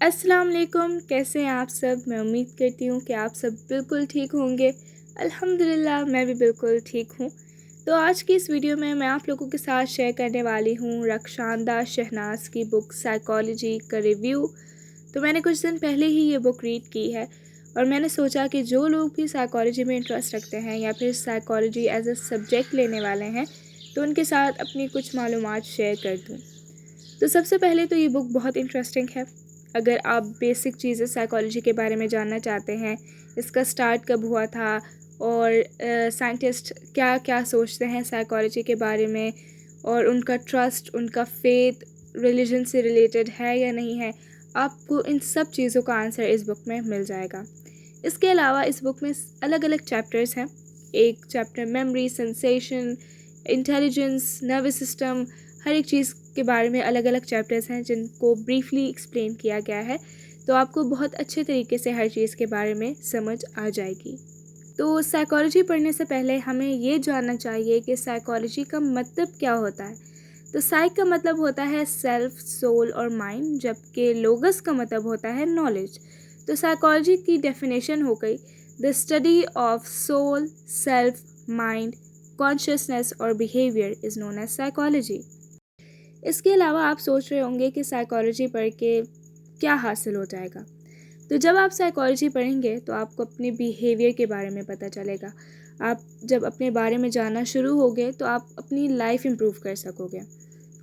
अस्सलाम वालेकुम। कैसे हैं आप सब? मैं उम्मीद करती हूँ कि आप सब बिल्कुल ठीक होंगे। अल्हम्दुलिल्लाह मैं भी बिल्कुल ठीक हूँ। तो आज की इस वीडियो में मैं आप लोगों के साथ शेयर करने वाली हूँ रक्षांदा शहनाज की बुक साइकोलॉजी का रिव्यू। तो मैंने कुछ दिन पहले ही ये बुक रीड की है और मैंने सोचा कि जो लोग भी साइकोलॉजी में इंटरेस्ट रखते हैं या फिर साइकोलॉजी एज अ सब्जेक्ट लेने वाले हैं तो उनके साथ अपनी कुछ मालूमात शेयर कर दूँ। तो सबसे पहले तो ये बुक बहुत इंटरेस्टिंग है। अगर आप बेसिक चीज़ें साइकोलॉजी के बारे में जानना चाहते हैं, इसका स्टार्ट कब हुआ था और साइंटिस्ट क्या क्या सोचते हैं साइकोलॉजी के बारे में और उनका ट्रस्ट, उनका फेथ रिलीजन से रिलेटेड है या नहीं है, आपको इन सब चीज़ों का आंसर इस बुक में मिल जाएगा। इसके अलावा इस बुक में अलग अलग चैप्टर्स हैं। एक chapter memory, sensation, intelligence, nervous system, हर एक चीज़ के बारे में अलग अलग चैप्टर्स हैं जिनको ब्रीफली एक्सप्लेन किया गया है। तो आपको बहुत अच्छे तरीके से हर चीज़ के बारे में समझ आ जाएगी। तो साइकोलॉजी पढ़ने से पहले हमें ये जानना चाहिए कि साइकोलॉजी का मतलब क्या होता है। तो साइक का मतलब होता है सेल्फ, सोल और माइंड, जबकि लोगस का मतलब होता है नॉलेज। तो साइकोलॉजी की डेफिनेशन हो गई the study of soul, self, mind, consciousness और behaviour is known as psychology. इसके अलावा आप सोच रहे होंगे कि साइकोलॉजी पढ़ के क्या हासिल हो जाएगा। तो जब आप साइकोलॉजी पढ़ेंगे तो आपको अपने बिहेवियर के बारे में पता चलेगा। आप जब अपने बारे में जानना शुरू होगे तो आप अपनी लाइफ इम्प्रूव कर सकोगे।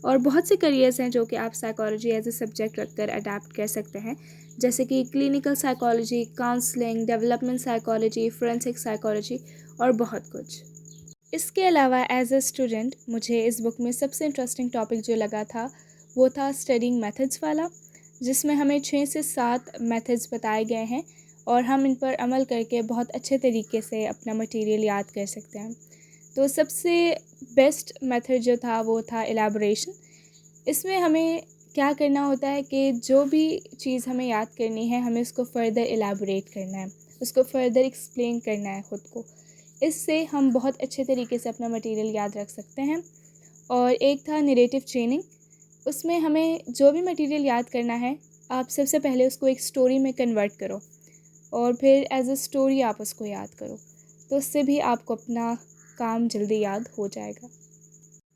और बहुत से करियर्स हैं जो कि आप साइकोलॉजी एज ए सब्जेक्ट रखकर अडेप्ट कर सकते हैं, जैसे कि clinical psychology, counselling, development psychology, forensic psychology और बहुत कुछ। इसके अलावा एज अ स्टूडेंट मुझे इस बुक में सबसे इंटरेस्टिंग टॉपिक जो लगा था वो था स्टडिंग मेथड्स वाला, जिसमें हमें 6 से 7 मेथड्स बताए गए हैं और हम इन पर अमल करके बहुत अच्छे तरीके से अपना मटेरियल याद कर सकते हैं। तो सबसे बेस्ट मेथड जो था वो था एलाबोरेशन। इसमें हमें क्या करना होता है कि जो भी चीज़ हमें याद करनी है हमें उसको फ़र्दर एलाबोरेट करना है, उसको फ़र्दर एक्सप्लेन करना है ख़ुद को। इससे हम बहुत अच्छे तरीके से अपना मटेरियल याद रख सकते हैं। और एक था नरेटिव ट्रेनिंग। उसमें हमें जो भी मटेरियल याद करना है आप सबसे पहले उसको एक स्टोरी में कन्वर्ट करो और फिर एज अ स्टोरी आप उसको याद करो, तो उससे भी आपको अपना काम जल्दी याद हो जाएगा।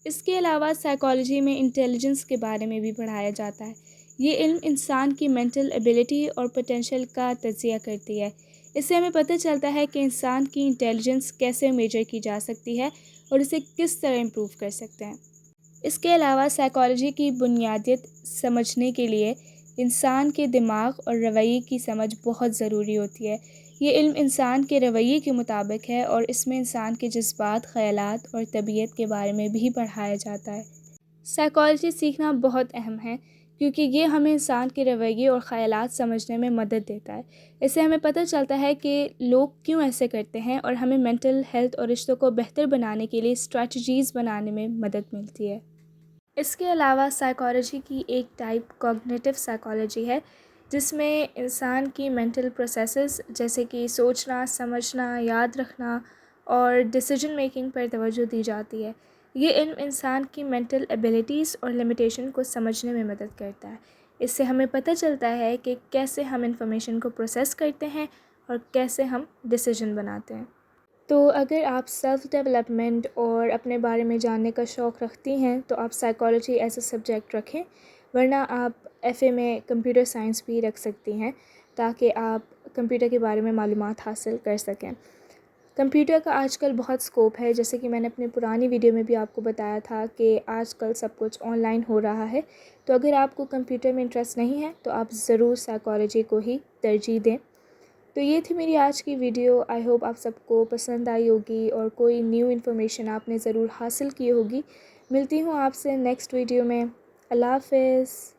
इसके अलावा साइकोलॉजी में इंटेलिजेंस के बारे में भी पढ़ाया जाता है। ये इल्म इंसान की मेंटल एबिलिटी और पोटेंशियल का तज़किया करती है। इससे हमें पता चलता है कि इंसान की इंटेलिजेंस कैसे मेजर की जा सकती है और इसे किस तरह इम्प्रूव कर सकते हैं। इसके अलावा साइकोलॉजी की बुनियादियत समझने के लिए इंसान के दिमाग और रवैये की समझ बहुत ज़रूरी होती है। ये इल्म इंसान के रवैये के मुताबिक है और इसमें इंसान के जज्बात, ख़यालात और तबीयत के बारे में भी पढ़ाया जाता है। साइकोलॉजी सीखना बहुत अहम है क्योंकि ये हमें इंसान के रवैये और ख़यालात समझने में मदद देता है। इससे हमें पता चलता है कि लोग क्यों ऐसे करते हैं और हमें मेंटल हेल्थ और रिश्तों को बेहतर बनाने के लिए स्ट्रैटेजीज़ बनाने में मदद मिलती है। इसके अलावा साइकोलॉजी की एक टाइप कॉग्निटिव साइकोलॉजी है, जिसमें इंसान की मेंटल प्रोसेसेस जैसे कि सोचना, समझना, याद रखना और डिसीजन मेकिंग पर तवज्जो दी जाती है। ये इल्म इंसान की मेंटल एबिलिटीज़ और लिमिटेशन को समझने में मदद करता है। इससे हमें पता चलता है कि कैसे हम इंफॉर्मेशन को प्रोसेस करते हैं और कैसे हम डिसीजन बनाते हैं। तो अगर आप सेल्फ़ डेवलपमेंट और अपने बारे में जानने का शौक़ रखती हैं तो आप साइकोलॉजी एज अ सब्जेक्ट रखें, वरना आप एफ़ए में कंप्यूटर साइंस भी रख सकती हैं ताकि आप कंप्यूटर के बारे में मालूमात हासिल कर सकें। कंप्यूटर का आजकल बहुत स्कोप है, जैसे कि मैंने अपनी पुरानी वीडियो में भी आपको बताया था कि आजकल सब कुछ ऑनलाइन हो रहा है। तो अगर आपको कंप्यूटर में इंटरेस्ट नहीं है तो आप ज़रूर साइकोलॉजी को ही तरजीह दें। तो ये थी मेरी आज की वीडियो। आई होप आप सबको पसंद आई होगी और कोई न्यू इन्फॉर्मेशन आपने ज़रूर हासिल की होगी। मिलती हूँ आपसे नेक्स्ट वीडियो में। अल्लाह हाफ़िज़।